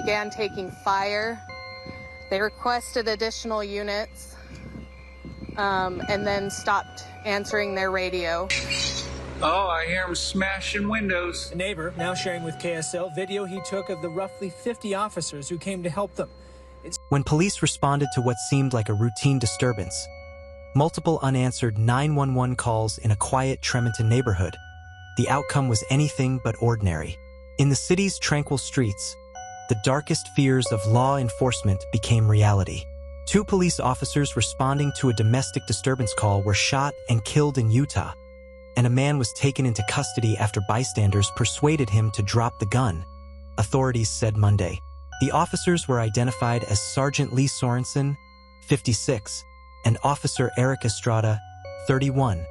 began taking fire. They requested additional units and then stopped answering their radio. Oh, I hear them smashing windows. A neighbor now sharing with KSL video he took of the roughly 50 officers who came to help them. When police responded to what seemed like a routine disturbance, multiple unanswered 911 calls in a quiet Tremonton neighborhood, the outcome was anything but ordinary. In the city's tranquil streets, the darkest fears of law enforcement became reality. 2 police officers responding to a domestic disturbance call were shot and killed in Utah, and a man was taken into custody after bystanders persuaded him to drop the gun, authorities said Monday. The officers were identified as Sergeant Lee Sorensen, 56, and Officer Eric Estrada, 31,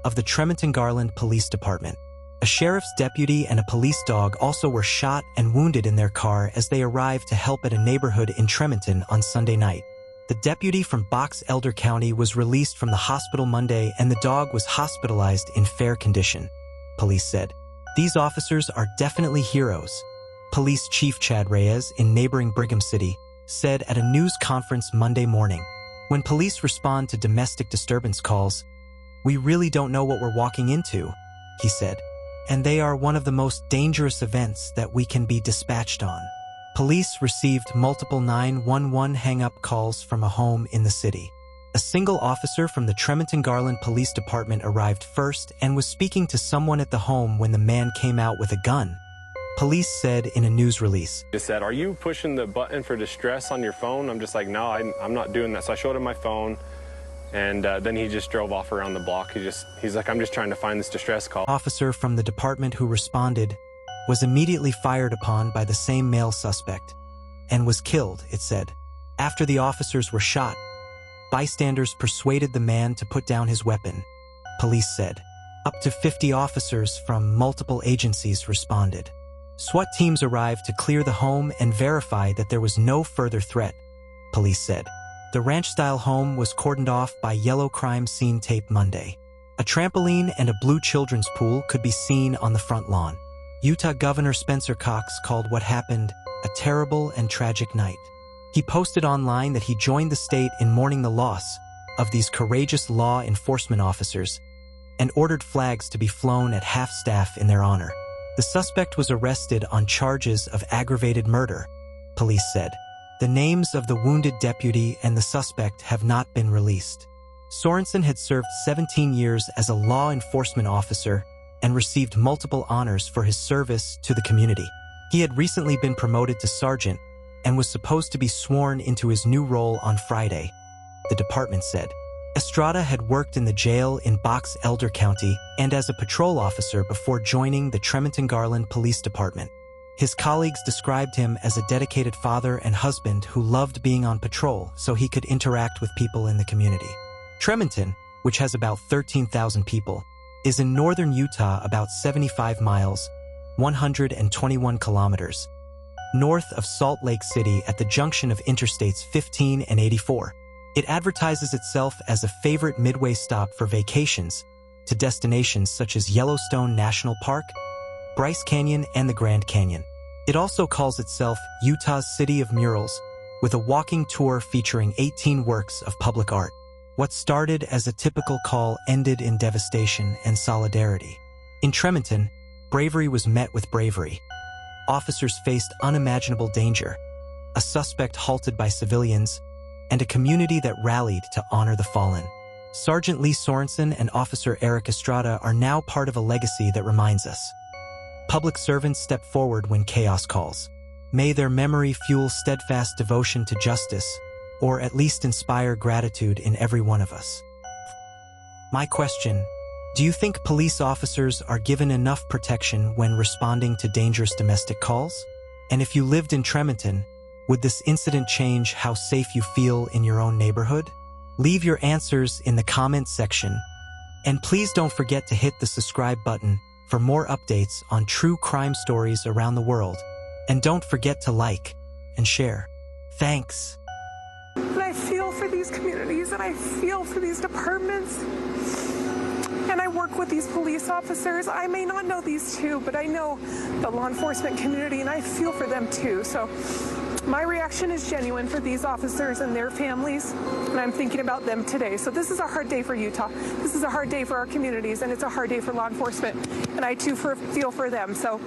of the Tremonton Garland Police Department. A sheriff's deputy and a police dog also were shot and wounded in their car as they arrived to help at a neighborhood in Tremonton on Sunday night. The deputy from Box Elder County was released from the hospital Monday and the dog was hospitalized in fair condition, police said. These officers are definitely heroes, Police Chief Chad Reyes in neighboring Brigham City said at a news conference Monday morning. When police respond to domestic disturbance calls, we really don't know what we're walking into, he said, and they are one of the most dangerous events that we can be dispatched on. Police received multiple 911 hang-up calls from a home in the city. A single officer from the Tremonton Garland Police Department arrived first and was speaking to someone at the home when the man came out with a gun, police said in a news release. He said, "Are you pushing the button for distress on your phone?" I'm just like, "No, I'm not doing that." So I showed him my phone, and then he just drove off around the block. He's like, "I'm just trying to find this distress call." Officer from the department who responded was immediately fired upon by the same male suspect and was killed, it said. After the officers were shot, bystanders persuaded the man to put down his weapon, police said. Up to 50 officers from multiple agencies responded. SWAT teams arrived to clear the home and verify that there was no further threat, police said. The ranch-style home was cordoned off by yellow crime scene tape Monday. A trampoline and a blue children's pool could be seen on the front lawn. Utah Governor Spencer Cox called what happened a terrible and tragic night. He posted online that he joined the state in mourning the loss of these courageous law enforcement officers and ordered flags to be flown at half-staff in their honor. The suspect was arrested on charges of aggravated murder, police said. The names of the wounded deputy and the suspect have not been released. Sorensen had served 17 years as a law enforcement officer and received multiple honors for his service to the community. He had recently been promoted to sergeant and was supposed to be sworn into his new role on Friday, the department said. Estrada had worked in the jail in Box Elder County and as a patrol officer before joining the Tremonton Garland Police Department. His colleagues described him as a dedicated father and husband who loved being on patrol so he could interact with people in the community. Tremonton, which has about 13,000 people, is in northern Utah about 75 miles, 121 kilometers, north of Salt Lake City at the junction of Interstates 15 and 84. It advertises itself as a favorite midway stop for vacations to destinations such as Yellowstone National Park, Bryce Canyon, and the Grand Canyon. It also calls itself Utah's City of Murals, with a walking tour featuring 18 works of public art. What started as a typical call ended in devastation and solidarity. In Tremonton, bravery was met with bravery. Officers faced unimaginable danger, a suspect halted by civilians, and a community that rallied to honor the fallen. Sergeant Lee Sorensen and Officer Eric Estrada are now part of a legacy that reminds us. Public servants step forward when chaos calls. May their memory fuel steadfast devotion to justice, or at least inspire gratitude in every one of us. My question: do you think police officers are given enough protection when responding to dangerous domestic calls? And if you lived in Tremonton, would this incident change how safe you feel in your own neighborhood? Leave your answers in the comments section. And please don't forget to hit the subscribe button for more updates on true crime stories around the world. And don't forget to like and share. Thanks. And I feel for these communities, and I feel for these departments. And and I work with these police officers. I may not know these two, but I know the law enforcement community, and I feel for them too. So my reaction is genuine for these officers and their families, and I'm thinking about them today. So this is a hard day for Utah. This is a hard day for our communities, and it's a hard day for law enforcement, and I too feel for them. So